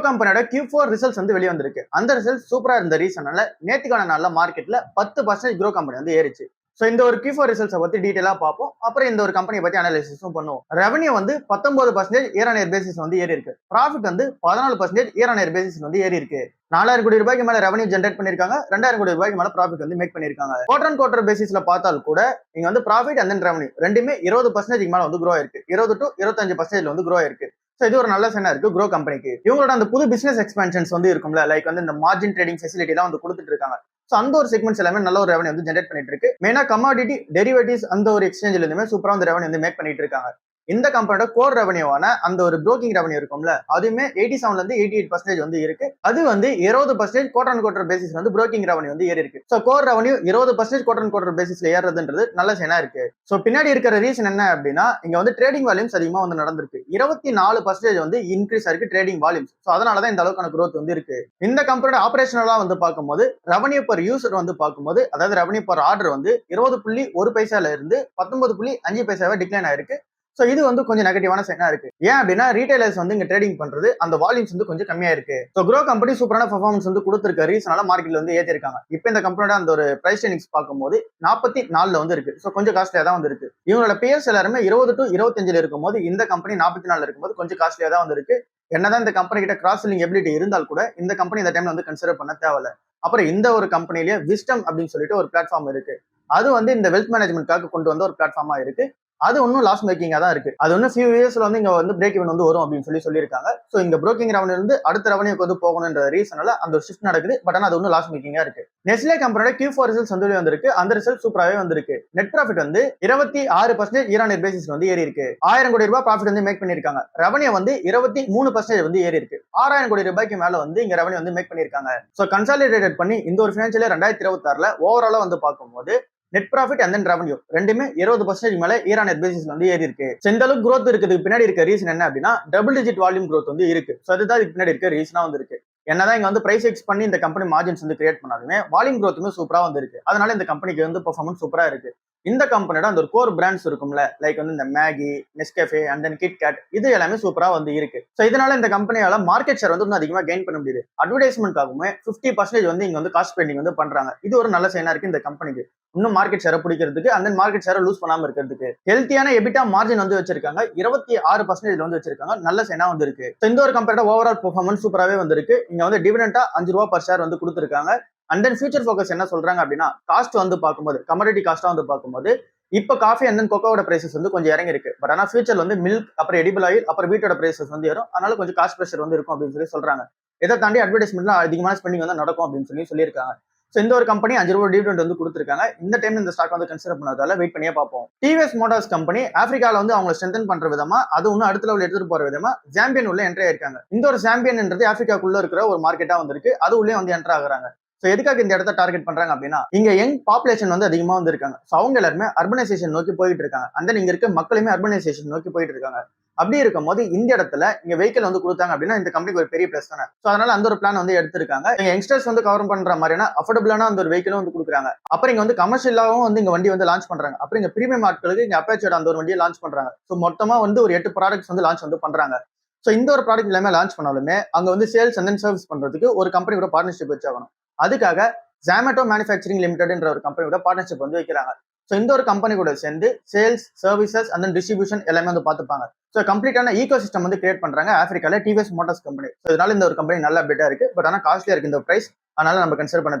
கம்பெனியோட Q4 results வந்து வெளிய வந்திருக்கு. அந்த ரிசல்ட் சூப்பரா இருந்த ரீசனால நேத்துக்கான நாள்ல மார்க்கெட்ல 10% க்ரோ கம்பெனி வந்து ஏறிச்சு. சோ இந்த ஒரு Q4 ரிசல்ட்ஸை பத்தி டீடைலா பார்ப்போம். அப்புறம் இந்த ஒரு கம்பெனியை பத்தி அனாலிசிஸும் பண்ணுவோம். ரெவன்யூ வந்து 19% இயர் ஆன் இயர் பேசிஸ் வந்து ஏறி இருக்கு. ப்ராஃபிட் வந்து 14% இயர் ஆன் இயர் பேசிஸ் வந்து ஏறி இருக்கு. 4000 கோடி ரூபாய்க்கு மேல ரெவன்யூ ஜெனரேட் பண்ணிருக்காங்க. 2000 கோடி ரூபாய்க்கு மேல ப்ராஃபிட் வந்து மேக் பண்ணிருக்காங்க. குவார்டர் அண்ட் குவார்டர் பேசிஸ்ல பார்த்தால் கூட இங்க வந்து ப்ராஃபிட் அண்ட் ரெவன்யூ ரெண்டுமே 20% மேல வந்து க்ரோ ஆயிருக்கு. 20 to 25% வந்து க்ரோ ஆயிருக்கு. சோ இது ஒரு நல்ல சைனா இருக்கு க்ரோ கம்பெனிக்கு. இவங்களோட அந்த புது பிசினஸ் எக்ஸ்பான்ஷன்ஸ் வந்து இருக்கும்ல, லைக் வந்து இந்த மார்ஜின் ட்ரேடிங் ஃபெசிலிட்டி எல்லாம் வந்து கொடுத்துட்டு இருக்காங்க. சோ அந்த ஒரு செக்மெண்ட்ஸ் எல்லாமே நல்ல ஒரு ரெவன்யூ வந்து ஜெனரேட் பண்ணிட்டு இருக்கு. மெயினா கமாடிட்டி டெரிவேட்டிவ்ஸ் அந்த ஒரு எக்ஸ்சேஞ்சில இருந்துமே சூப்பரா வந்து ரெவன்யூ வந்து மேக் பண்ணிட்டு இருக்காங்க. இந்த கம்பெனியோட கோர் ரெவன்யூவான அந்த ஒரு ப்ரோக்கிங் ரெவன்யூ இருக்கும்ல, அதுவுமே 87 இருந்து 88% வந்து இருக்கு. அது வந்து 20% குவார்டர் அண்ட் குவார்டர் பேசிஸ் வந்து ப்ரோக்கிங் ரெவன்யூ வந்து ஏறி இருக்கு. So core revenue 20% quarter and quarter பேசிஸ்ல ஏறதுன்றது நல்ல சைனா இருக்கு. சோ பின்னாடி இருக்கிற ரீசன் என்ன அப்படின்னா, இங்க வந்து ட்ரேடிங் வால்யூம்ஸ் அதிகமா வந்து நடந்திருக்கு. 24% வந்து இன்க்ரீஸ் ஆயிருக்கு ட்ரேடிங் வால்யூம்ஸ். சோ அதனாலதான் இந்த அளவுக்கான growth வந்து இருக்கு. இந்த கம்பெனியோட ஆபரேஷனலா வந்து பார்க்கும்போது ரெவன்யூ பர் யூசர் வந்து பார்க்கும்போது, அதாவது ரெவன்யூ பர் ஆர்டர் வந்து 20.1 பைசால இருந்து 19.5 பைசாவா டிக்ளைன் ஆயிருக்கு. சோ இது வந்து கொஞ்சம் நெகட்டிவான சைனா இருக்கு. ஏன் அப்படின்னா ரீட்டைலர்ஸ் வந்து இங்க ட்ரேடிங் பண்றது அந்த வால்யூம்ஸ் வந்து கொஞ்சம் கம்மியா இருக்கு. சோ க்ரோ கம்பெனி சூப்பரான பெர்ஃபார்மன்ஸ் வந்து கொடுத்திருக்க ரீசனால மார்க்கெட்ல வந்து ஏத்திருக்காங்க. இப்போ இந்த கம்பெனியோட அந்த ஒரு பிரைஸ் டெர்னிங்ஸ் பார்க்கும்போது 44ல வந்து இருக்கு. சோ கொஞ்சம் காஸ்ட்லியா தான் வந்து இருக்கு. இவங்களோட பேர்ஸ் எல்லாருமே 20 to 25ல இருக்கும்போது இந்த கம்பெனி 44ல இருக்கும்போது கொஞ்சம் காஸ்ட்லியா தான் வந்து இருக்கு. என்னதான் இந்த கம்பெனி கிட்ட கிராஸ் செல்லிங் எபிலிட்டி இருந்தால் கூட இந்த கம்பெனி இந்த டைம்ல வந்து கன்சிடர் பண்ண தேவையில்ல. அப்புறம் இந்த ஒரு கம்பெனிலேயே விஸ்டம் அப்படின்னு சொல்லிட்டு ஒரு பிளாட்ஃபார்ம் இருக்கு. அது வந்து இந்த வெல்த் மேனேஜ்மெண்ட்காக கொண்டு வந்த ஒரு பிளாட்ஃபார்மா இருக்கு. அது ஒன்னும் லாஸ் மேக்கிங்கா தான் இருக்கு. அது ஒன்னும் ஃபியூ இயர்ஸ்ல வந்து இங்க வந்து பிரேக் ஈவன் வந்து வரும் அப்படின்னு சொல்லியிருக்காங்க. சோ இங்க ப்ரோக்கிங் ரெவன்யூ இருந்து அடுத்த ரெவன்யூக்கு வந்து போகணும்ன்ற ரீசனால அந்த ஒரு ஷிஃப்ட் நடக்குது. பட் ஆனா அது ஒன்னும் லாஸ் மேக்கிங்கா இருக்கு. நெஸ்லே கம்பெனியோட Q4 ரிசல்ட்ஸ் வந்து வந்திருக்கு. அந்த ரிசல்ட் சூப்பராவே வந்திருக்கு. நெட் ப்ராஃபிட் வந்து 26% இயர் ஆன் இயர் பேசிஸ் வந்து ஏறி இருக்கு. 1000 கோடி ரூபாய் ப்ராஃபிட் வந்து மேக் பண்ணிருக்காங்க. ரெவன்யூ வந்து 23% வந்து ஏறி இருக்கு. 6000 கோடி ரூபாய்க்கு மேல வந்து இங்க ரெவன்யூ வந்து மேக் பண்ணிருக்காங்க. சோ கன்சாலிடேட்டட் பண்ணி இந்த ஒரு ஃபினான்ஷியல் இயர் 2026ல ஓவராலா வந்து பார்க்கும்போது net profit and then revenue ரெண்டுமே 20% மேல இயர் ஆன் இயர் பேசிஸ்ல வந்து ஏறி இருக்கு. இந்த அளவுக்கு growth இருக்கிறதுக்கு பின்னாடி இருக்க ரீசன் என்ன அப்படின்னா டபுள் டிஜிட் வால்யூம் growth வந்து இருக்கு. சோ அதுதான் இதுக்கு பின்னாடி இருக்க ரீசனா வந்து இருக்கு. என்னதான் இங்க வந்து பிரைஸ் எக்ஸ் பண்ணி இந்த கம்பெனி மார்ஜின்ஸ் வந்து கிரியேட் பண்ணாலுமே வால்யூம் growthமே சூப்பரா வந்து இருக்கு. அதனால இந்த கம்பெனிக்கு வந்து பெர்ஃபார்மன்ஸ் சூப்பரா இருக்கு. இந்த கம்பெனியோட அந்த ஒரு கோர் பிராண்ட்ஸ் இருக்கும்ல, லைக் வந்து இந்த Maggi, Nescafé and then KitKat, இது எல்லாமே சூப்பரா வந்து இருக்கு. சோ இதனால இந்த கம்பெனியால மார்க்கெட் ஷேர் வந்து இன்னும் அதிகமா கெயின் பண்ண முடியுது. அட்வர்டைஸ்மெண்ட்காகவே 50% வந்து இங்க வந்து காஸ்ட் ஸ்பெண்டிங் வந்து பண்றாங்க. இது ஒரு நல்ல சைனா இருக்கு இந்த கம்பெனிக்கு. இன்னும் மார்க்கெட் ஷேரை பிடிக்கிறதுக்கு அண்ட் தென் மார்க்கெட் ஷேரை லூஸ் பண்ணாம இருக்கிறதுக்கு ஹெல்த்தியான எபிட்டா மார்ஜின் வந்து வச்சிருக்காங்க. 26% வந்து வச்சிருக்காங்க. நல்ல சைனா வந்து இருக்கு. இந்த ஒரு கம்பெனியோட ஓவரால் பெர்ஃபார்மன்ஸ் சூப்பராவே வந்திருக்கு. இங்க வந்து டிவிடெண்டா 5 ரூபாய் பர் ஷேர் வந்து கொடுத்திருக்காங்க. அண்ட் தென் ஃபியூச்சர் ஃபோக்கஸ் என்ன சொல்றாங்க அப்படின்னா, காஸ்ட் வந்து பார்க்கும்போது கமோடிட்டி காஸ்டா வந்து பார்க்கும்போது இப்ப காஃபி அண்ட் தென் கொக்கோட பிரைசஸ் வந்து கொஞ்சம் இறங்கி இருக்கு. பட் ஆனா ஃபியூச்சர்ல வந்து மில்க், அப்புறம் எடிபிள் ஆயில், அப்புறம் வீட்டோட பிரைசஸ் வந்து ஏறும். அதனால கொஞ்சம் காஸ்ட் பிரஷர் வந்து இருக்கும் அப்படின்னு சொல்றாங்க. இதை தாண்டி அட்வர்டைஸ்மெண்ட்ல அதிகமான ஸ்பெண்டிங் வந்து நடக்கும் அப்படின்னு சொல்லியிருக்காங்க. சோ இந்த ஒரு கம்பெனி 5 ரூபாய் டிவிடெண்ட் வந்து கொடுத்திருக்காங்க. இந்த டைம் இந்த ஸ்டாக் வந்து கன்சிடர் பண்ணதால வெயிட் பண்ணியே பார்ப்போம். டிவிஎஸ் மோட்டார்ஸ் கம்பெனி ஆப்பிரிக்கால வந்து அவங்க ஸ்ட்ரென்தன் பண்ற விதமா, அது இன்னும் அடுத்த லெவல் எடுத்துட்டு போற விதமா சாம்பியன் உள்ள என்ட்ரி ஆயிருக்காங்க. இந்த ஒரு சாம்பியன்ன்றது ஆப்பிரிக்காக்குள்ள இருக்கிற ஒரு மார்க்கெட்டா வந்திருக்கு. அது உள்ளே வந்து என்டர் ஆகுறாங்க. சோ எதுக்காக இந்த இடத்த டார்கெட் பண்றாங்க அப்படின்னா, இங்க யங் பாப்புலேஷன் வந்து அதிகமா வந்து இருக்காங்க. சோ அவங்க எல்லாருமே அர்பனைசேஷன் நோக்கி போயிட்டு இருக்காங்க. அந்த இங்க இருக்க மக்களுமே அர்பனைசேஷன் நோக்கி போயிட்டு இருக்காங்க. அப்படி இருக்கும் போது இந்த இடத்துல இங்க வெஹிக்கிள் வந்து கொடுத்தாங்க அப்படின்னா இந்த கம்பெனிக்கு ஒரு பெரிய பிளஸ் தானே. சோ அதனால அந்த ஒரு பிளான் வந்து எடுத்திருக்காங்க. இங்க யங்ஸ்டர்ஸ் வந்து கவர் பண்ற மாதிரியான அஃபோர்டபிளான அந்த ஒரு வெஹிக்கிளும் வந்து கொடுக்குறாங்க. அப்புறம் இங்க வந்து கமர்ஷியலாவும் வந்து இங்க வண்டி வந்து லான்ச் பண்றாங்க. அப்புறம் இங்க பிரீமியம் ஆட்களுக்கு இங்க அப்பாச்சோட அந்த ஒரு வண்டியை லான்ச் பண்றாங்க. சோ மொத்தமா வந்து ஒரு 8 ப்ராடக்ட்ஸ் வந்து லான்ச் வந்து பண்றாங்க. சோ இந்த ஒரு ப்ராடக்ட் எல்லாமே லான்ச் பண்ணாலுமே அங்க வந்து சேல்ஸ் அண்ட் தென் சர்வீஸ் பண்றதுக்கு ஒரு கம்பெனி கூட பார்ட்னர்ஷிப் வச்சாகணும். அதுக்காக ஜாமேட்டோ மேனுஃபேக்சரிங் லிமிடெட்ன்ற ஒரு கம்பெனியோட பார்ட்னர்ஷிப் வந்து வைக்கிறாங்க. சோ இந்த ஒரு கம்பெனி கூட சேர்ந்து sales, services and then distribution எல்லாமே வந்து பார்த்துப்பாங்க. சோ கம்ப்ளீட்டான ஈகோ சிஸ்டம் வந்து கிரியேட் பண்றாங்க ஆப்பிரிக்கால டிவிஎஸ் மோட்டார்ஸ் கம்பெனி. சோ இதனால இந்த ஒரு கம்பெனி நல்ல அப்டேட்டா இருக்கு. பட் ஆனா காஸ்ட்லியா இருக்கு இந்த பிரைஸ். அதனால நம்ம கன்சிடர் பண்ண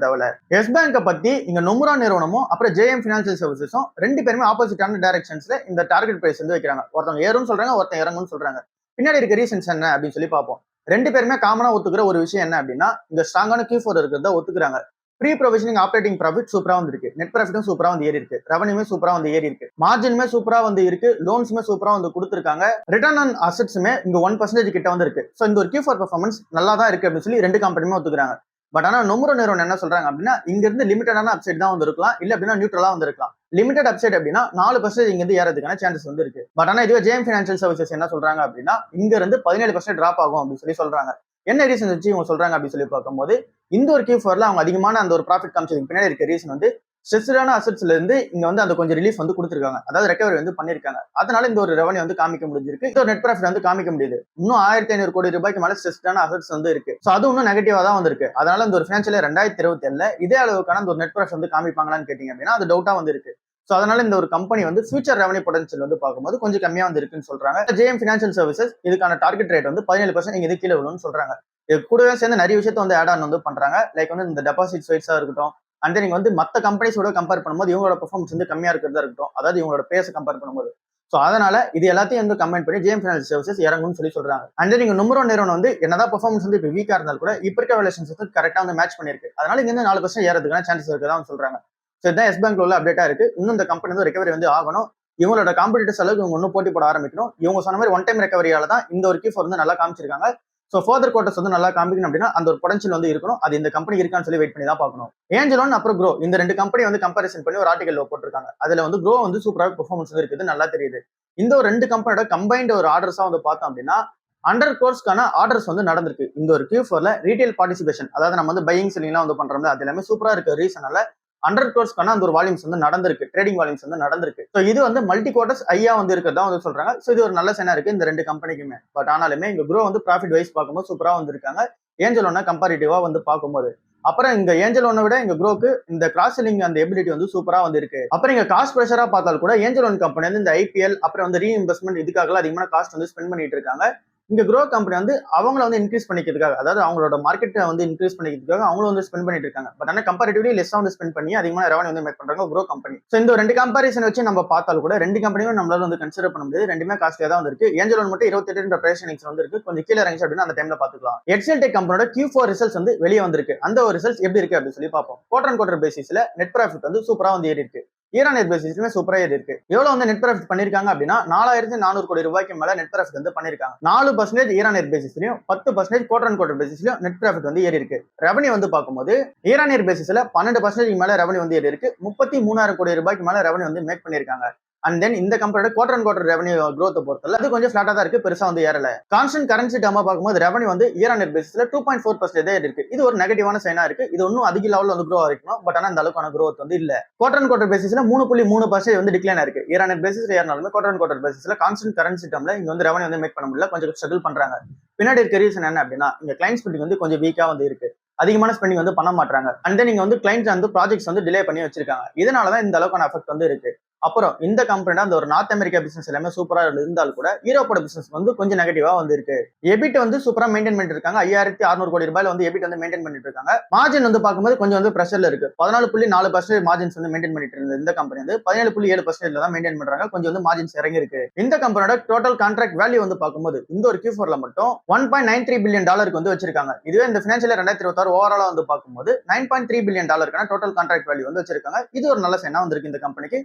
தேவையில்ல. எஸ் பேங்கை பத்தி இங்க நொமுரா நிறுவனமும் அப்புறம் ஜேஎம் ஃபினான்சியல் சர்வீசஸும் ரெண்டு பேருமே ஆப்போசிட்டான டைரக்ஷன்ஸ்ல இந்த டார்கெட் பிரைஸ் வந்து வைக்கிறாங்க. ஒருத்தவங்க ஏறும்னு சொல்றாங்க, ஒருத்தன் இறங்கும்னு சொல்றாங்க. பின்னாடி இருக்க ரீசன்ஸ் என்ன அப்படின்னு சொல்லி பார்ப்போம். ரெண்டு பேருமே காமனா ஒத்துக்கிற ஒரு விஷயம் என்ன அப்படின்னா, இங்க ஸ்ட்ராங்கான Q4 இருக்கிறத ஒத்துக்கிறாங்க. ப்ரீ ப்ரொவிஷனிங் ஆப்பரேட்டிங் ப்ராஃபிட் சூப்பரா வந்து இருக்கு. நெட் ப்ராஃபிட்டும் சூப்பரா வந்து ஏறி இருக்கு. ரெவன்யூமே சூப்பரா வந்து ஏறி இருக்கு. மார்ஜினுமே சூப்பரா வந்து இருக்கு. லோன்ஸுமே சூப்பரா வந்து கொடுத்திருக்காங்க. ரிட்டர்ன் ஆன் அசெட்ஸுமே இங்க 1% கிட்ட வந்து இருக்கு. சோ இந்த ஒரு Q4 பெர்ஃபார்மன்ஸ் நல்லா தான் இருக்கு அப்படின்னு சொல்லி ரெண்டு கம்பெனியுமே ஒத்துக்கிறாங்க. பட் ஆனா நொமுரா நிறுவனம் என்ன சொல்றாங்க அப்படின்னா, இங்க இருந்து லிமிட்டடான அப்சைட் தான் வந்து இருக்கலாம், இல்ல அப்படின்னா நியூட்ரலா வந்து இருக்கலாம். லிமிடெட் அப்சைட் அப்படின்னா 4% இங்க இருந்து ஏறதுக்கான சான்சஸ் வந்து இருக்கு. பட் ஆனா இதுவே ஜேஎம் ஃபினான்சியல் சர்வீசஸ் என்ன சொல்றாங்க அப்படின்னா, இங்க இருந்து 17% டிராப் ஆகும் அப்படின்னு சொல்றாங்க. என்ன ரீசன் வச்சு இவங்க சொல்றாங்க அப்படின்னு சொல்லி பார்க்கும்போது, இந்த ஒரு Q4ல அவங்க அதிகமான அந்த ஒரு ப்ராஃபிட் காமிச்சதுக்கு பின்னாடி இருக்க ரீசன் வந்து ஸ்ட்ரெஸ்டான அசெட்ஸ்ல இருந்து இங்க வந்து அந்த கொஞ்சம் ரிலீஃப் வந்து கொடுத்துருக்காங்க, அதாவது ரெக்கவரி வந்து பண்ணிருக்காங்க. அதனால இந்த ஒரு ரெவன்யூ வந்து காமிக்க முடிஞ்சிருக்கு, இந்த ஒரு நெட் ப்ராஃபிட் வந்து காமிக்க முடியுது. இன்னும் 1500 கோடி ரூபாய்க்கு மேல ஸ்ட்ரெஸ்டான அசெட்ஸ் வந்து இருக்கு. சோ அது இன்னும் நெகட்டிவா தான் வந்திருக்கு. அதனால இந்த ஒரு ஃபினான்ஷியல் 2027 இதே அளவுக்கான இந்த ஒரு நெட் ப்ராஃபிட் வந்து காமிப்பாங்களான்னு கேட்டீங்க அப்படின்னா அது டவுட்டா வந்து இருக்கு. சோ அதனால இந்த ஒரு கம்பெனி வந்து ஃபியூச்சர் ரெவன்யூ பொட்டன்ஷியல் வந்து பார்க்கும்போது கொஞ்சம் கம்மியா வந்து இருக்குன்னு சொல்றாங்க. ஜேஎம் ஃபினான்ஷியல் சர்வீசஸ் இதுக்கான டார்கெட் ரேட் வந்து 17% இங்க இது கீழே விழுன்னு சொல்றாங்க. இது கூடவே சேர்ந்து நிறைய விஷயத்தை வந்து ஆட் ஆன் வந்து பண்றாங்க. லைக் வந்து இந்த டெபாசிட் ஸ்வைட்ஸா இருக்கட்டும், அண்ட் நீங்க வந்து மத்த கம்பெனிஸோட கம்பேர் பண்ணும்போது இவங்களோட பெர்ஃபார்மன்ஸ் வந்து கம்மியா இருக்கிறதா இருக்கட்டும், அதாவது இவங்களோட பேஸ் கம்பேர் பண்ணும்போது. சோ அதனால இது எல்லாத்தையும் வந்து கம்பைன் பண்ணி ஜேஎம் ஃபினான்ஷியல் சர்வீசஸ் இறங்கும்னு சொல்லி சொல்றாங்க. அண்ட் நீங்க நம்பர் 1 நிறுவனம் வந்து என்னதான் பெர்ஃபார்மன்ஸ் வந்து இப்போ வீக்கா இருந்தாலும் கூட இப்ப இருக்க வேல்யூஷன்ஸ் வந்து கரெக்டா வந்து மேட்ச் பண்ணிருக்கு. அதனால இங்க இருந்து 4% ஏறதுக்கான சான்சஸ் இருக்குதான் சொல்றாங்க. சோ இதான் எஸ் பேங்க்ல உள்ள அப்டேட்டா இருக்கு. இன்னும் இந்த கம்பெனி வந்து ரெக்கவரி வந்து ஆகணும். இவங்களோட காம்படிட்டர்ஸ் அளவுக்கு இவங்க இன்னும் போட்டி போட ஆரம்பிக்கணும். இவங்க சொன்ன மாதிரி ஒன் டைம் ரெக்கவரியால தான் இந்த ஒரு Q4 வந்து நல்லா காமிச்சிருக்காங்க. சோ ஃபர்தர் குவார்டர்ஸ் வந்து நல்லா காமிக்கணும் அப்படின்னா அந்த ஒரு பொட்டன்ஷியல் வந்து இருக்கணும். அது இந்த கம்பெனி இருக்கான்னு சொல்லி வெயிட் பண்ணி தான் பார்க்கணும். ஏஞ்சல் ஒன் அப்புறம் க்ரோ இந்த ரெண்டு கம்பெனி வந்து கம்பேரிசன் பண்ணி ஒரு ஆர்டிகல் போட்டிருக்காங்க. அதுல வந்து க்ரோ வந்து சூப்பராக பெர்ஃபார்மன்ஸ் வந்து இருக்குது, நல்லா தெரியுது. இந்த ஒரு ரெண்டு கம்பெனியோட கம்பைன்ட் ஒரு ஆர்டர்ஸா வந்து பார்த்தோம் அப்படின்னா 100 crores ஆர்டர்ஸ் வந்து நடந்திருக்கு. இந்த ஒரு Q4ல ரீட்டைல் பார்ட்டிசிபேஷன், அதாவது நம்ம வந்து பையிங் செல்லிங்லாம் வந்து பண்றோம்ல, அது எல்லாமே சூப்பரா இருக்க ரீசனால 100 crores அந்த ஒரு வால்யூம்ஸ் வந்து நடந்திருக்கு, ட்ரேடிங் வால்யூம்ஸ் வந்து நடந்திருக்கு. ஸோ இது வந்து மல்டி குவார்டர்ஸ் ஐயா வந்து இருக்கிறதா வந்து சொல்றாங்க. ஸோ இது ஒரு நல்ல சைனா இருக்கு இந்த ரெண்டு கம்பெனிக்குமே. பட் ஆனாலுமே இங்க க்ரோ வந்து ப்ராஃபிட் வைஸ் பார்க்கும்போது சூப்பரா வந்திருக்காங்க ஏஞ்சல் ஒன்ன கம்பேரிட்டிவா வந்து பார்க்கும்போது. அப்புறம் இங்க ஏஞ்சல் ஒன்னை விட இங்க க்ரோக்கு இந்த கிராஸ் செல்லிங் அந்த எபிலிட்டி வந்து சூப்பரா வந்து இருக்கு. அப்புறம் இங்க காஸ்ட் ப்ரெஷரா பார்த்தாலும் கூட ஏஞ்சல் ஒன் கம்பெனி வந்து இந்த IPL அப்புறம் வந்து ரீஇன்வெஸ்ட்மெண்ட் இதுக்காக அதிகமான காஸ்ட் வந்து ஸ்பெண்ட் பண்ணிட்டு இருக்காங்க. இங்க க்ரோ கம்பெனி வந்து அவங்கள வந்து இன்க்ரீஸ் பண்ணிக்கிறதுக்காக, அதாவது அவங்களோட மார்க்கெட்டை வந்து இன்க்ரீஸ் பண்ணிக்கிறதுக்காக அவங்களும் வந்து ஸ்பெண்ட் பண்ணிட்டு இருக்காங்க. பட் ஆனால் கம்பேரிட்டிவ்லி லெஸ்ஸா வந்து ஸ்பெண்ட் பண்ணி அதிகமான ரெவன்யூ வந்து மேக் பண்றாங்க க்ரோ கம்பெனி. ஸோ இந்த ரெண்டு கம்பேரிசன் வச்சு நம்ம பார்த்தாலும் கூட ரெண்டு கம்பெனியும் நம்மளால வந்து கன்சிடர் பண்ண முடியாது, ரெண்டுமே காஸ்ட்லியா தான் வந்து இருக்கு. ஏஞ்சல் ஒன் மட்டும் 28 பிரைஸ் வந்து இருக்கு, கொஞ்சம் கீழே இறங்கி அப்படின்னா அந்த டைம்ல பாத்துக்கலாம். எக்ஸல் டெக் கம்பெனியோட Q4 ரிசல்ட்ஸ் வந்து வெளியே வந்திருக்கு. அந்த ஒரு ரிசல்ட்ஸ் எப்படி இருக்கு அப்படின்னு சொல்லி பார்ப்போம். குவார்டர் அண்ட் குவார்டர் பேசிஸ்ல நெட் ப்ராஃபிட் வந்து சூப்பரா வந்து ஏறி இருக்கு. ஈரானியர் பேசிஸ்லுமே சூப்பரா ஏறி இருக்கு. எவ்வளவு வந்து நெட் ப்ராஃபிட் பண்ணிருக்காங்க அப்படின்னா 4400 கோடி ரூபாய்க்கு மேல நெட் ப்ராஃபிட் வந்து பண்ணிருக்காங்க. 4% ஈரானியர் பேசிஸ்லயும் 10% குவார்டர் அண்ட் குவார்டர் பேசிஸ்லயும் நெட் ப்ராஃபிட் வந்து ஏறி இருக்கு. ரெவன்யூ வந்து பார்க்கும்போது ஈரானியர் பேசிஸ்ல 12% மேல ரெவன்யூ வந்து ஏறி இருக்கு. 33,000 கோடி ரூபாய்க்கு மேல ரெவன்யூ வந்து மேக் பண்ணிருக்காங்க. அண்ட் தென் இந்த கம்பெனியோட quarter and quarter revenue growth பொறுத்தல அது கொஞ்சம் ஃபிளாட்டா தான் இருக்கு, பெருசா வந்து ஏறல. கான்ஸ்டன்ட் கரன்சி டேர்மா பார்க்கும்போது ரெவன்யூ வந்து இயர் ஆன் இயர் பேசிஸ்ல 2.4% இருக்கு. இது ஒரு நெகட்டிவான சைனா இருக்கு. இது இன்னும் அதிக லெவல்ல வந்து க்ரோ ஆகிக்கணும், பட் ஆனா அந்த அளவுக்கான growth வந்து இல்ல. குவார்டர் அண்ட் குவார்டர் பேசிஸ்ல 3.3% வந்து டிக்ளைன் இருக்கு. இயர் ஆன் இயர் பேசிஸ்ல ஏறினாலுமே குவார்டர் அண்ட் குவார்டர் பேசிஸ்ல கான்ஸ்டன்ட் கரன்சி டேர்ம்ல இங்க வந்து ரெவன்யூ வந்து மேக் பண்ண முடியல, கொஞ்சம் ஸ்ட்ரகிள் பண்றாங்க. பின்னாடி இருக்க ரீசன் என்ன அப்படின்னா இங்க கிளைண்ட் ஸ்பெண்டிங் வந்து கொஞ்சம் வீக்கா வந்து இருக்கு, அதிகமான ஸ்பெண்டிங் வந்து பண்ண மாட்டாங்க. அண்ட் தென் நீங்க வந்து கிளைண்ட் வந்து ப்ராஜெக்ட்ஸ் வந்து டிலே பண்ணி வச்சிருக்காங்க. இதனாலதான் இந்த அளவுக்கான எஃபெக்ட் வந்து இருக்கு. அப்புறம் இந்த கம்பெனியோட அந்த ஒரு நார்த் அமெரிக்கா பிசினஸ் எல்லாமே சூப்பரா இருந்தாலும் கூட யூரோப்போட பிசினஸ் வந்து கொஞ்சம் நெகட்டிவா வந்து இருக்கு. எபிட் வந்து சூப்பரா மெயின்டைன் பண்ணிட்டு இருக்காங்க. 5600 கோடி ரூபாயில வந்து எபிட் வந்து மெயின்டைன் பண்ணிட்டு இருக்காங்க. மார்ஜின் வந்து பார்க்கும்போது கொஞ்சம் வந்து பிரஷர்ல இருக்கு. 14.4% மார்ஜின்ஸ் வந்து மெயின்டைன் பண்ணிட்டு இருந்த இந்த கம்பெனி வந்து 17.7% தான் மெயின்டைன் பண்றாங்க. கொஞ்சம் வந்து மார்ஜின்ஸ் இறங்கி இருக்கு. இந்த கம்பெனியோட டோட்டல் கான்ட்ராக்ட் வேல்யூ வந்து பார்க்கும்போது இந்த ஒரு Q4ல மட்டும் $1.93 பில்லியன் வந்து வச்சிருக்காங்க. இதுவே இந்த பினான்சியல் 2026 ஓவராலா வந்து பார்க்கும்போது $9.3 பில்லியன் டோட்டல் கான்ட்ராக்ட் வேல்யூ வந்து வச்சிருக்காங்க. இது ஒரு நல்ல சைனா வந்திருக்கு இந்த கம்பெனிக்கு.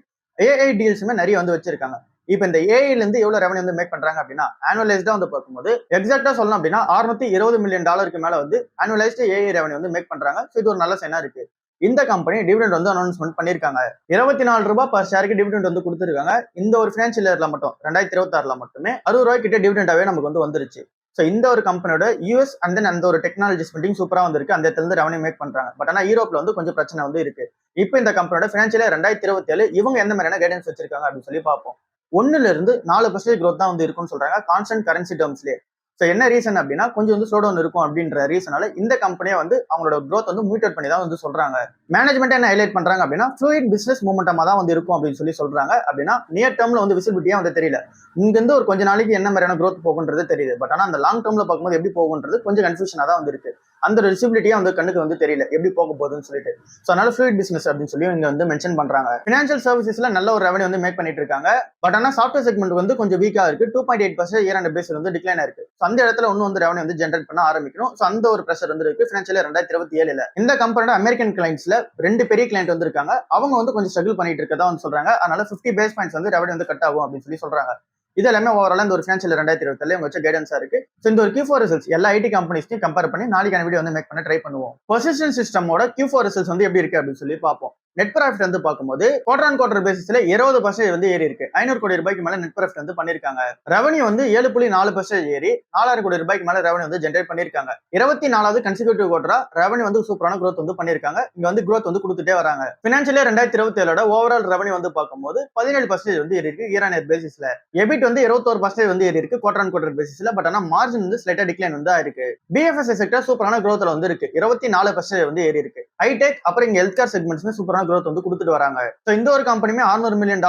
AI டீல்ஸுமே நிறைய வந்து வச்சிருக்காங்க. இப்போ இந்த ஏஐல இருந்து எவ்வளவு ரெவன்யூ வந்து மேக் பண்றாங்க அப்படின்னா ஆனுவலைஸ்டா வந்து பார்க்கும்போது எக்ஸாக்டா சொல்லணும் அப்படின்னா $620 மில்லியன் மேல வந்து ஆனுவலைஸ்டு AI ரெவன்யூ வந்து மேக் பண்றாங்க. ஸோ இது ஒரு நல்ல சைனா இருக்கு. இந்த கம்பெனி டிவிடெண்ட் வந்து அனௌன்ஸ்மெண்ட் பண்ணிருக்காங்க. ₹24 பர் ஷேருக்கு டிவிடெண்ட் வந்து கொடுத்துருக்காங்க. இந்த ஒரு பினான்சியல் இயர்ல மட்டும் 2026ல மட்டுமே ₹60 கிட்ட டிவிடெண்டாவே நமக்கு வந்து வந்துருச்சு. ஸோ இந்த ஒரு கம்பெனியோட யூஎஸ் அண்ட் தென் அந்த ஒரு டெக்னாலஜி ஸ்பெண்டிங் சூப்பரா வந்திருக்கு, அந்த இடத்துல இருந்து ரெவன்யூ மேக் பண்றாங்க. பட் ஆனா யூரோப்ல வந்து கொஞ்சம் பிரச்சனை வந்து இருக்கு. இப்போ இந்த கம்பெனியோட பினான்சியல் 2027 இவங்க எந்த மாதிரியான கைடன்ஸ் வச்சிருக்காங்க அப்படின்னு சொல்லி பார்ப்போம். 1% growth தான் வந்து இருக்கும்னு சொல்றாங்க கான்ஸ்டன்ட் கரன்சி டேர்ம்ஸ்லயே. ஸோ என்ன ரீசன் அப்படின்னா கொஞ்சம் வந்து ஸ்லோ டவுன் இருக்கும் அப்படின்ற ரீசனால இந்த கம்பெனியை வந்து அவங்களோட growth வந்து மியூட்டேட் பண்ணி தான் வந்து சொல்றாங்க. மேனேஜ்மெண்ட் என்ன ஹைலைட் பண்றாங்க அப்படின்னா ஃப்ளூயிட் பிசினஸ் மூமெண்டமா தான் வந்து இருக்கும் அப்படின்னு சொல்லி சொல்றாங்க. அப்படின்னா நியர் டேர்ம்ல வந்து விசிபிலிட்டியா வந்து தெரியல. இங்க இருந்து ஒரு கொஞ்ச நாளைக்கு என்ன மாதிரியான growth போகுன்றது தெரியுது. பட் ஆனா அந்த லாங் டேர்ம்ல பார்க்கும்போது எப்படி போகுன்றது கொஞ்சம் கன்ஃபியூஷனா தான் வந்து இருக்கு. அந்த விசிபிலிட்டியா வந்து கண்ணுக்கு வந்து தெரியல எப்படி போக போகுதுன்னு சொல்லிட்டு. ஸோ அதனால ஃப்ளூயிட் பிசினஸ் அப்படின்னு சொல்லி இங்க வந்து மென்ஷன் பண்றாங்க. ஃபினான்ஷியல் சர்வீசஸ்ல நல்ல ஒரு ரெவன்யூ வந்து மேக் பண்ணிட்டு இருக்காங்க. பட் ஆனா சாஃப்ட்வேர் செக்மெண்ட் வந்து கொஞ்சம் வீக்கா இருக்கு. 2.8% இயர் ஆன் பேஸ் வந்து டிக்ளைன் இருக்கு. அந்த இடத்துல இன்னும் வந்து ரெவன்யூ வந்து ஜென்ரேட் பண்ண ஆரம்பிக்கணும். ஸோ அந்த ஒரு பிரஷர் வந்து இருக்கு ஃபினான்ஷியல் 2027ல. இந்த கம்பெனியோட அமெரிக்கன் கிளைண்ட்ஸ்ல 2 பெரிய கிளைண்ட் வந்து இருக்காங்க. அவங்க வந்து கொஞ்சம் ஸ்ட்ரகிள் பண்ணிட்டு இருக்கதா வந்து சொல்றாங்க. அதனால 50 பேஸ் பாயிண்ட்ஸ் வந்து ரெவன்யூ வந்து கட் ஆகும் அப்படின்னு சொல்லி சொல்றாங்க. இது எல்லாமே ஓவரால் இந்த ஒரு ஃபினான்ஷியல் 2027 வச்ச கைடன்ஸா இருக்கு. ஸோ இந்த ஒரு Q4 ரிசல்ட்ஸ் எல்லா ஐடி கம்பெனிஸ்டையும் கம்பேர் பண்ணி நாளைக்கான வீடியோ வந்து மேக் பண்ண ட்ரை பண்ணுவோம். பொசிஷன் சிஸ்டமோட Q4 ரிசல்ட்ஸ் வந்து எப்படி இருக்கு அப்படின்னு சொல்லி பார்ப்போம். நெட் ப்ராஃபிட் வந்து பார்க்கும்போது குவார்டர் ஆன் குவார்டர் பேசிஸ்ல 20% வந்து ஏறி இருக்கு. 500 கோடி ரூபாய்க்கு மேல நெட் ப்ராஃபிட் வந்து பண்ணிருக்காங்க. ரெவன்யூ வந்து 7.4% ஏறி 4000 கோடி ரூபாய்க்கு மேல ரெவன்யூ வந்து ஜென்ரேட் பண்ணிருக்காங்க. 24வது கன்சிக்யூட்டிவ் குவார்டரா ரெவன்யூ வந்து சூப்பரான growth வந்து பண்ணிருக்காங்க. இங்க வந்து growth வந்து கொடுத்துட்டே வராங்க. பினான்சியல் 2027 ஓவரால் ரெவன்யூ வந்து பார்க்கும்போது 17% வந்து ஏறி இருக்கு இயர் ஆன் இயர் பேசிஸ்ல. எபிட் வந்து 21% வந்து ஏறி இருக்கு குவார்டர் ஆன் குவார்டர் பேசிஸ்ல. பட் ஆனா மார்ஜின் வந்து ஸ்லைட்டா டிக்ளைன் வந்து ஆயிருக்கு. பிஎஃப்எஸ்ஐ செக்டர் சூப்பரான growthல வந்து இருக்கு. 24% வந்து ஏறி இருக்கு. ஹைடெக் அப்புறம் இங்க ஹெல்த் கேர் செக்மெண்ட்ஸ்மே சூப்பரான growth வந்து கொடுத்துட்டு வராங்க. சோ இந்த ஒரு கம்பெனியுமே $600 மில்லியன்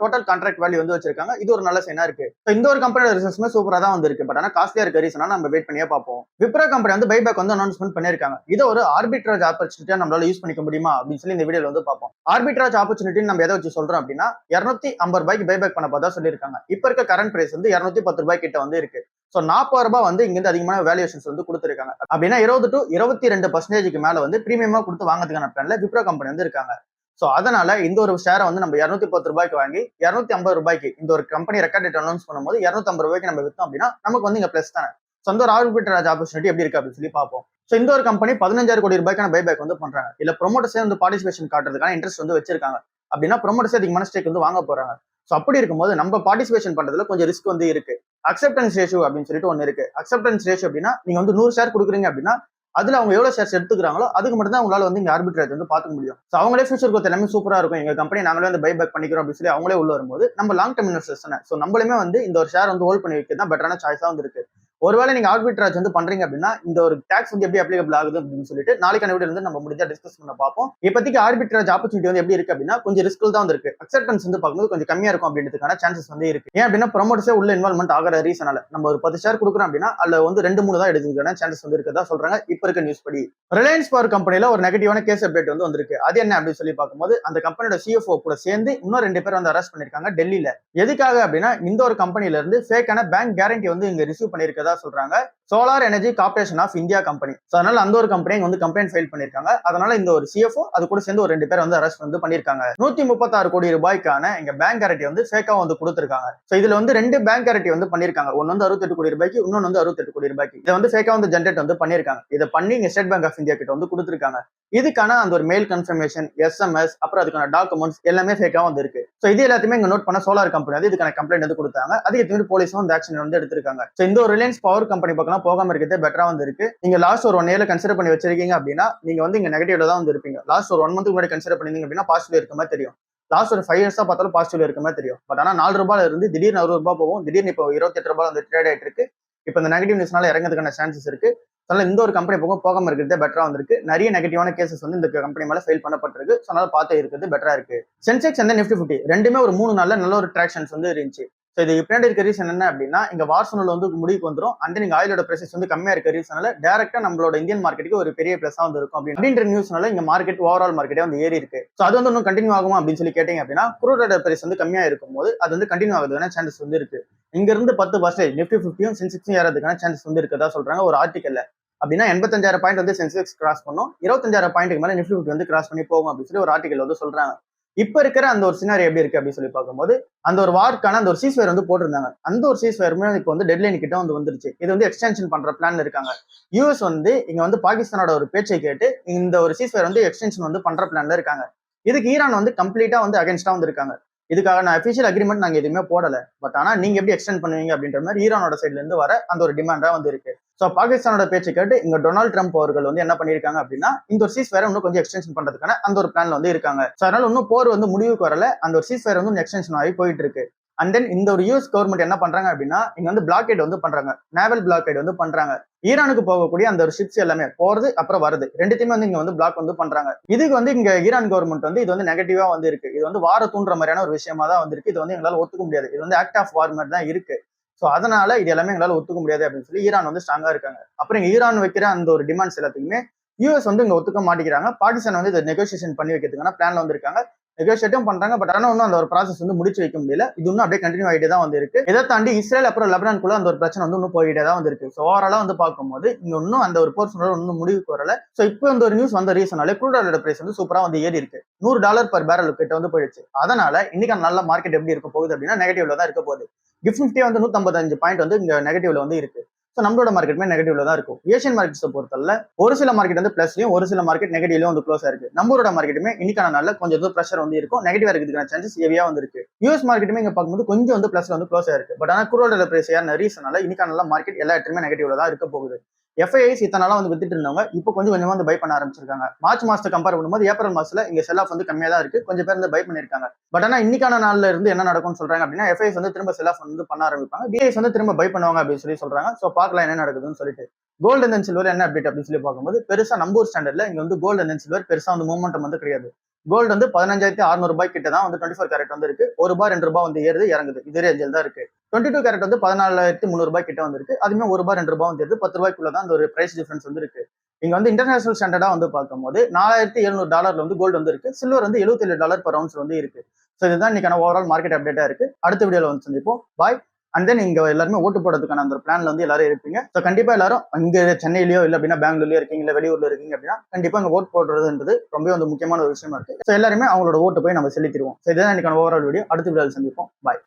டோட்டல் கான்ட்ராக்ட் வேல்யூ வந்து வச்சிருக்காங்க. இது ஒரு நல்ல சைனா இருக்கு. இந்த ஒரு கம்பெனியோட ரிசல்ட்ஸ்மே சூப்பரா தான் வந்து இருக்கு. பட் ஆனா காஸ்ட்லியா இருக்க ரீசனா நம்ம வெயிட் பண்ணியே பார்ப்போம். விப்ரோ கம்பெனி வந்து பைபேக் வந்து அனௌன்ஸ்மெண்ட் பண்ணிருக்காங்க. இது ஒரு ஆர்பிட்ராஜ் ஆப்பர்ச்சுனிட்டியா நம்மளால யூஸ் பண்ணிக்க முடியுமா அப்படின்னு சொல்லி இந்த வீடியோல வந்து பார்ப்போம். ஆர்பிட்ராஜ் ஆப்பர்ச்சுனிட்டி நம்ம எதை வச்சு சொல்றோம் அப்படின்னா 250 ரூபாய்க்கு பைபேக் பண்ண பார்த்தா சொல்லியிருக்காங்க. இப்ப இருக்க கரண்ட் பிரைஸ் வந்து 210 ரூபாய் கிட்ட வந்து இருக்கு. சோ 40 ரூபாய் வந்து இங்க இருந்து அதிகமான வேல்யூஷன்ஸ் வந்து கொடுத்திருக்காங்க. அப்படின்னா 20 to 22% மேல வந்து பிரீமியமா கொடுத்து வாங்குறதுக்கான பிளான்ல விப்ரோ கம்பெனி வந்து இருக்காங்க. சோ அதனால இந்த ஒரு ஷேரை வந்து நம்ம 210 ரூபாய்க்கு வாங்கி 250 ரூபாய்க்கு இந்த ஒரு கம்பெனி ரெக்கார்ட் டேட் அனௌன்ஸ் பண்ணும்போது 250 ரூபாய்க்கு நம்ம வித்தோம் அப்படின்னா நமக்கு வந்து இங்க பிளஸ் தானே. சோ அந்த ஒரு ஆர்பிட்ராஜ் ஆப்பர்ச்சுனிட்டி எப்படி இருக்கு அப்படின்னு சொல்லி பார்ப்போம். சோ இந்த ஒரு கம்பெனி 15,000 கோடி ரூபாய்க்கான பைபேக் வந்து பண்றாங்க. இல்ல ப்ரோமோட்டர்ஸே வந்து பார்ட்டிசிபேஷன் காட்டுறதுக்கான இன்ட்ரெஸ்ட் வந்து வச்சிருக்காங்க. அப்படின்னா ப்ரோமோட்டர்ஸே அதிகமான ஸ்டேக் வந்து வாங்க போறாங்க. சோ அப்படி இருக்கும்போது நம்ம பார்ட்டிசிபேஷன் பண்றதுல கொஞ்சம் ரிஸ்க் வந்து இருக்கு. அக்செப்டன்ஸ் ரேஷியோ அப்படின்னு சொல்லிட்டு ஒன்னு இருக்கு. அக்செப்டன்ஸ் ரேஷியோ அப்படின்னா நீங்க வந்து 100 ஷேர் கொடுக்குறீங்க அப்படின்னா அதுல அவங்க எவ்வளவு ஷேர்ஸ் எடுத்துக்கிறாங்களோ அதுக்கு மட்டும் தான் உங்களால வந்து இங்க ஆர்பிட்ரேஜ் வந்து பாத்துக்க முடியும். சோ அவங்களே ஃபியூச்சர் growth எல்லாமே சூப்பரா இருக்கும். எங்க கம்பெனி நாங்களே வந்து பை பேக் பண்ணிக்கிறோம் அப்படின்னு சொல்லி அவங்களே உள்ள வரும்போது நம்ம லாங் டர்ம் இன்வெஸ்டர்ஸ் தானே. சோ நம்மளுமே வந்து இந்த ஒரு ஷேர் வந்து ஹோல்ட் பண்ணி வைக்கிறது தான் பெட்டரான சாய்ஸா வந்து இருக்கு. ஒருவேளை நீங்க ஆர்பிட்ராஜ் வந்து பண்றீங்க அப்படின்னா இந்த ஒரு டாக்ஸ் வந்து எப்படி அப்ளிகபிள் ஆகுது அப்படின்னு சொல்லிட்டு நாளைக்கான வீடியோ வந்து நம்ம முடிஞ்சா டிஸ்கஸ் பண்ண பார்ப்போம். இப்போதைக்கு ஆர்பிட்ராஜ் ஆப்பர்ச்சுனிட்டி வந்து எப்படி இருக்கு அப்படின்னா கொஞ்சம் ரிஸ்க் தான் வந்து இருக்கு. அக்செப்டன்ஸ் வந்து பார்க்கும்போது கொஞ்சம் கம்மியா இருக்கும் அப்படின்றதுக்கான சான்சஸ் வந்து இருக்கு. ஏன் அப்படின்னா ப்ரோமோட்டர்ஸே உள்ள இன்வால்மெண்ட் ஆகிற ரீசனால நம்ம ஒரு 10 ஷேர் கொடுக்குறோம் அப்படின்னா அதுல வந்து 2-3 தான் எடுத்துக்கான சான்சஸ் வந்து இருக்கதா சொல்றாங்க இப்ப இருக்க நியூஸ் படி. ரிலையன்ஸ் பவர் கம்பெனில ஒரு நெகட்டிவான கேஸ் அப்டேட் வந்து வந்திருக்கு. அது என்ன அப்படின்னு சொல்லி பார்க்கும்போது அந்த கம்பெனியோட சிஎஃப்ஓ கூட சேர்ந்து இன்னும் 2 பேர் வந்து அரெஸ்ட் பண்ணிருக்காங்க டெல்லியில. எதுக்காக அப்படின்னா இந்த ஒரு கம்பெனில இருந்து ஃபேக்கான பேங்க் கேரண்டி வந்து இங்க ரிசீவ் பண்ணிருக்கதா சொல்றாங்க. Solar energy corporation of India company. அதனால அந்த ஒரு கம்பெனி வந்து கம்ப்ளைண்ட் ஃபைல் பண்ணிருக்காங்க. அதனால இந்த ஒரு சிஎஃப்ஓ அது கூட சேர்ந்து ஒரு 2 பேர் வந்து அரெஸ்ட் வந்து பண்ணிருக்காங்க. 136 கோடி ரூபாய்க்கான இங்க பேங்க் கேரண்டி வந்து ஃபேக்கா வந்து கொடுத்திருக்காங்க. சோ இதுல வந்து 2 பேங்க் கேரண்டி வந்து பண்ணிருக்காங்க. ஒன்னு வந்து 68 கோடி ரூபாய்க்கு, இன்னொன்னு வந்து 68 கோடி ரூபாய்க்கு. இதை வந்து ஃபேக்கா வந்து ஜென்ரேட் வந்து பண்ணிருக்காங்க. இதை பண்ணி இங்க ஸ்டேட் பேங்க் ஆஃப் இந்தியா கிட்ட வந்து கொடுத்திருக்காங்க. இதுக்கான அந்த ஒரு மெயில் கன்ஃபர்மேஷன், எஸ்எம்எஸ், அப்புறம் அதுக்கான டாக்குமெண்ட்ஸ் எல்லாமே ஃபேக்கா வந்து இருக்கு. சோ இது எல்லாத்தையுமே இங்க நோட் பண்ண சோலார் கம்பெனி வந்து இதுக்கான கம்ப்ளைண்ட் வந்து கொடுத்தாங்க. அதுக்கு திரும்பி போலீஸும் வந்து ஆக்ஷன் வந்து எடுத்திருக்காங்க. சோ இந்த ஒரு ரிலையன்ஸ் பவர் கம்பெனி பக்கம் போகாம இருக்கிறதே பெட்டரா வந்து இருக்கு. நீங்க லாஸ்ட் ஒரு 1 இயர்ல கன்சிடர் பண்ணி வச்சிருக்கீங்க அப்படின்னா நீங்க வந்து இங்க நெகட்டிவ்ல தான் வந்து இருப்பீங்க. லாஸ்ட் ஒரு 1 மந்த் முன்னாடி கன்சிடர் பண்ணீங்க அப்படின்னா பாசிட்டிவ் இருக்க மாதிரி தெரியும். லாஸ்ட் ஒரு 5 இயர்ஸா பார்த்தாலும் பாசிட்டிவ்ல இருக்க மாதிரி தெரியும். பட் ஆனா 4 ரூபாயில இருந்து திடீர்னு 60 ரூபாய் போகும். திடீர்னு இப்போ 28 ரூபாய் வந்து ட்ரேட் ஆயிட்டு இருக்கு. இப்போ இந்த நெகட்டிவ் நியூஸ்னால இறங்கிறதுக்கான சான்சஸ் இருக்கு. அதனால இந்த ஒரு கம்பெனி போகாம இருக்கிறதே பெட்டரா வந்திருக்கு. நிறைய நெகட்டிவான கேசஸ் வந்து இந்த கம்பெனி மேல ஃபைல் பண்ணப்பட்டிருக்கு. அதனால பார்த்து இருக்கிறது பெட்டரா இருக்கு. சென்செக்ஸ் and நிஃப்டி 50 ரெண்டுமே ஒரு 3 நாள்ல நல்ல ஒரு ட்ராக்ஷன்ஸ் வந்து இருந்துச்சு. ஸோ இது பின்னாடி இருக்க ரீசன் என்ன அப்படின்னா இங்க வார்சனல் வந்து முடிவுக்கு வந்துடும். அண்ட் நீங்க ஆயிலோட பிரைசஸ் வந்து கம்மியா இருக்க ரீசனால டேரக்டா நம்மளோட இந்தியன் மார்க்கெட்டுக்கு ஒரு பெரிய பிளஸா வந்து இருக்கும் அப்படின்ற நியூஸ்னால இங்க மார்க்கெட் ஓவரால் மார்க்கெட்டே வந்து ஏறி இருக்கு. ஸோ அது வந்து இன்னும் கண்டினியூ ஆகுமா அப்படின்னு சொல்லி கேட்டீங்க அப்படின்னா குரூட் பிரைஸ் வந்து கம்மியா இருக்கும் போது அது வந்து கண்டினியூ ஆகுதுக்கான சான்சஸ் வந்து இருக்கு. இங்க இருந்து 10% நிஃப்டி 50யும் சென்செக்ஸும் ஏறதுக்கான சான்சஸ் வந்து இருக்கதா சொல்றாங்க ஒரு ஆர்டிகல்ல. அப்படின்னா 85,000 பாயிண்ட் வந்து சென்செக்ஸ் கிராஸ் பண்ணும், 25,000 பாயிண்ட்டுக்கு மேல நிஃப்டி 50 வந்து கிராஸ் பண்ணி போகும் அப்படின்னு சொல்லி ஒரு ஆர்டிகல் வந்து சொல்றாங்க. இப்ப இருக்கிற அந்த ஒரு சினாரி எப்படி இருக்கு அப்படின்னு சொல்லி பார்க்கும்போது அந்த ஒரு வார்க்கான அந்த ஒரு சீஸ்ஃபயர் வந்து போட்டிருந்தாங்க. அந்த ஒரு சீஸ்ஃபயருமே இப்போ வந்து டெட்லைன் கிட்ட வந்து வந்துருச்சு. இது வந்து எக்ஸ்டென்ஷன் பண்ற பிளான்ல இருக்காங்க. யூஎஸ் வந்து இங்க வந்து பாகிஸ்தானோட ஒரு பேச்சை கேட்டு இந்த ஒரு சீஸ்ஃபயர் வந்து எக்ஸ்டென்ஷன் வந்து பண்ற பிளான்ல இருக்காங்க. இதுக்கு ஈரான் வந்து கம்ப்ளீட்டா வந்து அகைன்ஸ்டா வந்து இருக்காங்க. இதுக்காக நான் அபிஷியல் அக்ரிமெண்ட் நாங்க எதுவுமே போடல. பட் ஆனா நீங்க எப்படி எக்ஸ்டெண்ட் பண்ணுவீங்க அப்படின்ற மாதிரி ஈரானோட சைட்ல இருந்து வர அந்த ஒரு டிமாண்டா வந்து இருக்கு. சோ பாகிஸ்தானோட பேச்சு கேட்டு இங்க டொனால்டு ட்ரம்ப் அவர்கள் வந்து என்ன பண்ணிருக்காங்க அப்படின்னா இந்த ஒரு சீஸ் ஃபயர் இன்னும் கொஞ்சம் எக்ஸ்டென்ஷன் பண்றதுக்கான அந்த ஒரு பிளான்ல வந்து இருக்காங்க. சோ அதனால இன்னும் போர் வந்து முடிவுக்கு வரல. அந்த ஒரு சீஸ் ஃபயர் வந்து எக்ஸ்டென்ஷன் ஆகி போயிட்டு இருக்கு. அண்ட் தென் இந்த ஒரு யூஎஸ் கவர்மெண்ட் என்ன பண்றாங்க அப்படின்னா இங்க வந்து பிளாக்கேட் வந்து பண்றாங்க. நேவல் பிளாக்கேட் வந்து பண்றாங்க. ஈரானுக்கு போகக்கூடிய அந்த ஒரு ஷிப்ஸ் எல்லாமே போறது அப்புறம் வருது ரெண்டுத்தையுமே வந்து இங்க வந்து பிளாக் வந்து பண்றாங்க. இதுக்கு வந்து இங்க ஈரான் கவர்மெண்ட் வந்து இது வந்து நெகட்டிவா வந்து இருக்கு. இது வந்து வார தூண்டுற மாதிரியான ஒரு விஷயமா தான் வந்து இருக்கு. இது வந்து எங்களால ஒத்துக்க முடியாது. இது வந்து ஆக்ட் ஆஃப் வார் மாதிரி தான் இருக்கு. சோ அதனால இது எல்லாமே எங்களால ஒத்துக்க முடியாது அப்படின்னு சொல்லி ஈரான் வந்து ஸ்ட்ராங்கா இருக்காங்க. அப்புறம் இங்க ஈரான் வைக்கிற அந்த ஒரு டிமாண்ட்ஸ் எல்லாத்துக்குமே யூஎஸ் வந்து இங்க ஒத்துக்க மாட்டேங்கிறாங்க. பாகிஸ்தான் வந்து இதை நெகோசியேஷன் பண்ணி வைக்கிறதுக்கான பிளான்ல வந்து இருக்காங்க. நெகோசியேட்டும் பண்றாங்க. பட் ஆனா இன்னும் அந்த ஒரு ப்ராசஸ் வந்து முடிச்சு வைக்க முடியல. இது இன்னும் அப்படியே கண்டினியூ ஆகிட்டே தான் வந்து இருக்கு. இதை தாண்டி இஸ்ரேல் அப்புறம் லெபனான்குள்ள அந்த ஒரு பிரச்சனை வந்து இன்னும் போயிட்டே தான் வந்து இருக்கு. ஸோ ஓவராலா வந்து பார்க்கும்போது இங்க இன்னும் அந்த ஒரு போர்ஷன் இன்னும் முடிவுக்கு வரல. ஸோ இப்போ இந்த ஒரு நியூஸ் வந்த ரீசனாலே க்ரூட் ஆயிலோட பிரைஸ் வந்து சூப்பரா வந்து ஏறி இருக்கு. $100 per barrel கிட்ட வந்து போயிடுச்சு. அதனால இன்னைக்கு நல்ல மார்க்கெட் எப்படி இருக்க போகுது அப்படின்னா நெகட்டிவ்ல தான் இருக்க போகுது. கிஃப்ட் நிஃப்டி வந்து 155 பாயிண்ட் வந்து இங்க நெகட்டிவ்ல வந்து இருக்கு. ஸோ நம்மளோட மார்க்கெட்டுமே நெகட்டிவ்ல தான் இருக்கும். ஏஷியன் மார்க்கெட்ஸை பொறுத்தவரை ஒரு சில மார்க்கெட் வந்து பிளஸ்லயும் ஒரு சில மார்க்கெட் நெகட்டிவ்லயும் வந்து க்ளோஸ் ஆயிருக்கு. நம்மளோட மார்க்கெட்டுமே இன்னைக்கான நாள்ல கொஞ்சம் வந்து ப்ரெஷர் வந்து இருக்கும், நெகட்டிவா இருக்கிறதுக்கான சான்சஸ் ஹெவியா வந்து இருக்கு. யூஎஸ் மார்க்கெட்டுமே இங்க பார்க்கும்போது கொஞ்சம் வந்து பிளஸ்ல வந்து க்ளோஸ் ஆயிருக்கு. பட் ஆனா குரூட் ஆயில் பிரைஸ் ஏறின ரீசனால இன்னைக்கான மார்க்கெட் எல்லா இடத்துலயுமே நெகட்டிவ்ல தான் இருக்க போகுது. எஃப்ஐஐஸ் இத்தனை நாளா வந்து வித்துட்டு இருந்தவங்க இப்போ கொஞ்சம் கொஞ்சமா வந்து பை பண்ண ஆரம்பிச்சிருக்காங்க. மார்ச் மாசத்தை கம்பேர் பண்ணும்போது ஏப்ரல் மாசத்துல இங்க செல் ஆஃப் வந்து கம்மியா தான் இருக்கு. கொஞ்சம் பேர் வந்து பை பண்ணிருக்காங்க. பட் ஆனா இன்னைக்கான நாள்ல இருந்து என்ன நடக்கும்னு சொல்றாங்க அப்படின்னா, எஃப்ஐஐஸ் வந்து திரும்ப செல் ஆஃப் வந்து பண்ண ஆரம்பிப்பாங்க, டிஐஸ் வந்து திரும்ப பை பண்ணுவாங்க அப்படின்னு சொல்லி சொல்றாங்க. சோ பார்க்கலாம் என்ன நடக்குதுன்னு சொல்லிட்டு. கோல்டு அண்ட் சில்வர் என்ன அப்டேட் அப்படின்னு சொல்லி பார்க்கும்போது பெருசா நம்பூர் ஸ்டாண்டர்ட்ல இங்க வந்து கோல்டு அண்ட் சில்வர் பெருசா வந்து மூவ்மெண்ட் வந்து கிடையாது. கோல்டு வந்து 15,600 கிட்ட தான் வந்து 24 கேரட் வந்து இருக்கு. ₹1 ₹2 வந்து ஏறுது இறங்குது, இது ரேஞ்சில் தான் இருக்கு. 22 கேரட் வந்து 14,300 கிட்ட வந்து இருக்கு. அதுமே ₹1 ₹2 வந்து ஏறுது. ₹10 தான் அந்த ஒரு பிரைஸ் டிஃபரன்ஸ் வந்து இருக்கு. இங்க வந்து இன்டர்நேஷனல் ஸ்டாண்டர்டா வந்து பார்க்கும்போது $4,700 வந்து கோல்டு வந்து இருக்கு. சில்வர் வந்து $77 per ounce வந்து இருக்கு. ஸோ இதுதான் இன்னைக்கான ஓவரால் மார்க்கெட் அப்டேட்டா இருக்கு. அடுத்த வீடியோல வந்து சந்திப்போம். பாய். அண்ட் தென் இங்க எல்லாருமே ஓட்டு போடுறதுக்கான அந்த பிளான்ல வந்து எல்லாரும் இருப்பீங்க. ஸோ கண்டிப்பா எல்லாரும் இங்க சென்னையிலயோ இல்ல அப்படின்னா பெங்களூர்லயோ இருக்கீங்க, இல்ல வெளியூர்ல இருக்கீங்க அப்படின்னா கண்டிப்பா அங்க ஓட் போடுறதுன்றது ரொம்ப வந்து முக்கியமான ஒரு விஷயமா இருக்கு. ஸோ எல்லாருமே அவங்களோட ஓட்டு போய் நம்ம செலுத்திடுவோம். ஸோ இதுதான் இன்னைக்கான ஓவரால் வீடியோ. அடுத்த வீடியோவில் சந்திப்போம். பாய்.